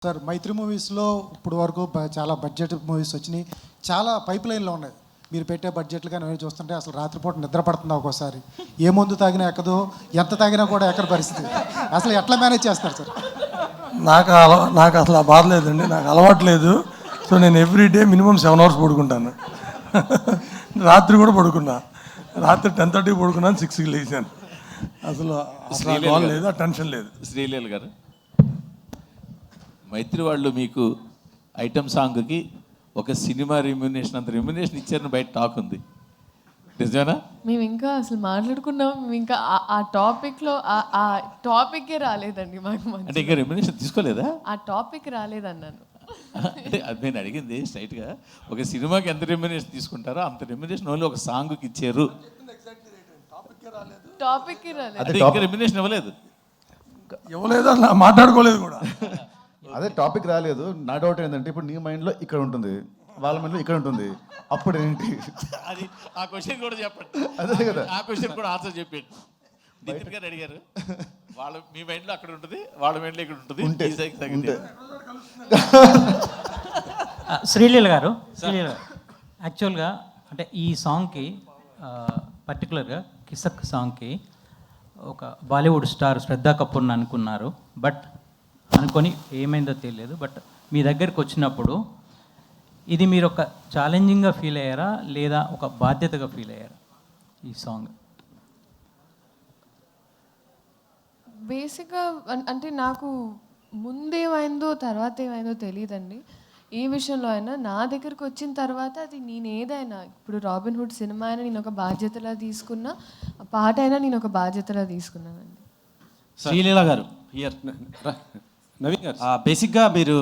Sir మైత్రి మూవీస్లో ఇప్పుడు వరకు చాలా బడ్జెట్ మూవీస్ వచ్చినాయి, చాలా పైప్ లైన్లో ఉన్నాయి. మీరు పెట్టే బడ్జెట్లు కానీ అవి చూస్తుంటే అసలు రాత్రిపూట నిద్ర పడుతుంది. ఒక్కోసారి ఏ మందు తాగినా ఎక్కదు, ఎంత తాగినా కూడా ఎక్కడ పరిస్థితి. అసలు ఎట్లా మేనేజ్ చేస్తారు సార్? నాకు అసలు ఆ బాధ లేదండి, నాకు అలవాటు లేదు. సో నేను ఎవ్రీడే మినిమం 7 hours పడుకుంటాను. రాత్రి కూడా పడుకున్నా, రాత్రి 10:30 పడుకున్నాను, 6కి లేచాను. అసలు బాధ లేదు, ఆ టెన్షన్ లేదు. శ్రీలీల గారు, మైత్రి వాళ్ళు మీకు ఐటమ్ సాంగ్కి ఒక సినిమా రెమ్యునేషన్ అంత రెమ్యునేషన్ ఇచ్చారని బయట టాక్ ఉంది, నిజమేనా? మేము ఇంకా అసలు మాట్లాడుకున్నాం, మేము ఇంకా ఆ టాపిక్లో ఆ టాపిక్కే రాలేదండి మాకు. అంటే ఇంకా రెమ్యునేషన్ తీసుకోలేదా? ఆ టాపిక్ రాలేదన్నాను. అంటే అది నేను అడిగింది స్ట్రైట్గా, ఒక సినిమాకి ఎంత రెమ్యునేషన్ తీసుకుంటారో అంత రెమ్యునేషన్ ఓన్లీ ఒక సాంగ్కి ఇచ్చారు. టాపిక్కి రాలేదు, అంటే ఇంకా రెమ్యునేషన్ ఇవ్వలేదు, అలా మాట్లాడుకోలేదు కూడా. అదే టాపిక్ రాలేదు. నా డౌట్ ఏంటంటే, ఇప్పుడు నీ మైండ్లో ఇక్కడ ఉంటుంది, వాళ్ళ మైండ్లో ఇక్కడ ఉంటుంది, అప్పుడు ఏంటి? అది ఆ క్వశ్చన్ కూడా చెప్పండి. అదే కదా, ఆ క్వశ్చన్ కూడా ఆన్సర్ చెప్పండి. నితిన్ గారు అడిగారు, వాళ్ళ మీ మైండ్లో అక్కడ ఉంటుంది, వాళ్ళ మైండ్లో ఇక్కడ ఉంటుంది. శ్రీలీల గారు, యాక్చువల్గా అంటే ఈ సాంగ్కి పర్టికులర్గా కిసక్ సాంగ్కి ఒక బాలీవుడ్ స్టార్ శ్రద్ధా కపూర్ని అనుకున్నారు. బట్ అనుకొని ఏమైందో తెలియదు. బట్ మీ దగ్గరికి వచ్చినప్పుడు ఇది మీరు ఒక ఛాలెంజింగ్గా ఫీల్ అయ్యారా లేదా ఒక బాధ్యతగా ఫీల్ అయ్యారా ఈ సాంగ్? బేసిక్గా అంటే నాకు ముందేమైందో తర్వాత ఏమైందో తెలియదండి. ఏ విషయంలో అయినా నా దగ్గరకు వచ్చిన తర్వాత అది నేను ఏదైనా, ఇప్పుడు రాబిన్ హుడ్ సినిమా అయినా నేను ఒక బాధ్యతలా తీసుకున్నా, పాట అయినా నేను ఒక బాధ్యతలా తీసుకున్నానండి. శ్రీలీల గారు హియర్, నవీన్ గారు, బేసిక్గా మీరు